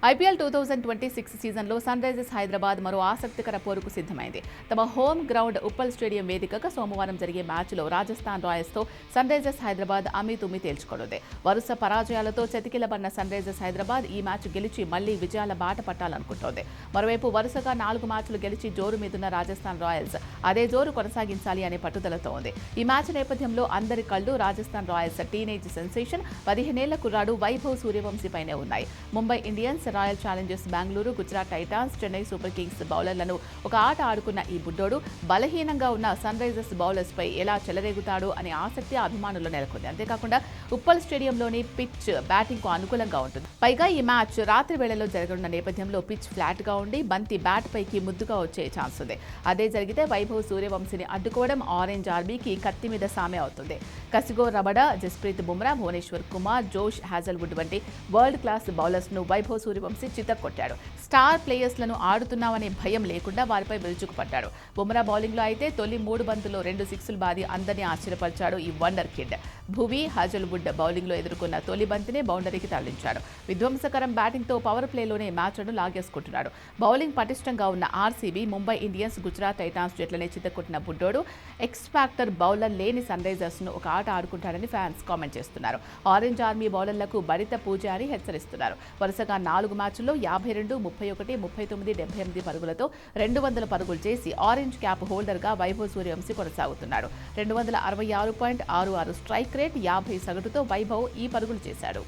IPL 2026 సీజన్లో sun Risers Hyderabad మరో ఆసక్తికర పోరుకు సిద్ధమైంది. తమ హోమ్ గ్రౌండ్ ఉప్పల్ స్టేడియం వేదికగా సోమవారం జరిగే మ్యాచ్లో రాజస్థాన్ రాయల్స్తో సన్ రైజర్స్ హైదరాబాద్ అమీతుమీ తేల్చుకోనుంది. వరుస పరాజయాలతో చతికిలబడిన సన్ రైజర్స్ హైదరాబాద్ ఈ మ్యాచ్ గెలిచి మళ్లీ విజయాల బాట పట్టాలనుకుంటోంది. మరోవైపు వరుసగా 4 మ్యాచ్లు గెలిచి జోరు మీదున్న రాజస్థాన్ రాయల్స్ అదే జోరు కొనసాగించాలి అనే పట్టుదలతో ఉంది. ఈ మ్యాచ్ నేపథ్యంలో అందరి కళ్లు రాజస్థాన్ రాయల్స్ టీనేజ్ సెన్సేషన్ 15 ఏళ్ల కుర్రాడు వైభవ్ సూర్యవంశీపైనే ఉన్నాయి. Mumbai Indians, royal challengers Bengaluru, Gujarat titans, Chennai super kings బౌలర్లను ఒక ఆట ఆడుకున్న ఈ బుడ్డోడు బలహీనంగా ఉన్న సన్ రైజర్స్ బౌలర్స్ పై ఎలా చెలరేగుతాడో అనే ఆసక్తి అభిమానుల్లో నెలకొంది. అంతేకాకుండా ఉప్పల్ స్టేడియంలోని పిచ్ బ్యాటింగ్ కు అనుకూలంగా ఉంటుంది. పైగా ఈ మ్యాచ్ రాత్రి వేళలో జరగనున్న నేపథ్యంలో పిచ్ ఫ్లాట్ గా ఉండి బంతి బ్యాట్ పైకి ముద్దుగా వచ్చే ఛాన్స్ ఉంది. అదే జరిగితే వైభవ్ సూర్యవంశీని అడ్డుకోవడం ఆరెంజ్ ఆర్మీకి కత్తి మీద సామే అవుతుంది. Kagiso Rabada, Jasprit Bumrah, Bhuvneshwar Kumar, Josh Hazlewood వంటి వరల్డ్ క్లాస్ బౌలర్స్ ను వైభవ్ సూర్యవంశీ చితక్కొట్టాడు. స్టార్ ప్లేయర్స్లను ఆడుతున్నామనే భయం లేకుండా వారిపై విరుచుకుపడ్డాడు. బుమ్రా బౌలింగ్లో అయితే తొలి 3 బంతుల్లో 2 సిక్సులు బాది అందరినీ ఆశ్చర్యపరిచాడు ఈ వండర్ కిడ్. భువి, హాజల్వుడ్ బౌలింగ్లో ఎదుర్కొన్న తొలి బంతినే బౌండరీకి తరలించాడు. విధ్వంసకరం బ్యాటింగ్తో పవర్ ప్లేలోనే మ్యాచ్ను లాగేసుకుంటున్నాడు. బౌలింగ్ పటిష్టంగా ఉన్న RCB, Mumbai Indians, Gujarat titans జట్లనే చితక్కొట్టిన బుడ్డోడు ఎక్స్ ఫ్యాక్టర్ బౌలర్ లేని సన్ రైజర్స్ ను ఒక ఆట ఆడుకుంటాడని ఫ్యాన్స్ కామెంట్ చేస్తున్నారు. ఆరెంజ్ ఆర్మీ బౌలర్లకు బరిత పూజ అని హెచ్చరిస్తున్నారు. వరుసగా 4 మ్యాచ్ల్లో 52, 31, 39, 78 పరుగులతో 200 పరుగులు చేసి ఆరెంజ్ క్యాప్ హోల్డర్గా వైభవ్ సూర్యవంశీ కొనసాగుతున్నాడు. 266.66 స్ట్రైక్ రేట్, 50 సగటుతో వైభవ్ ఈ పరుగులు చేశాడు.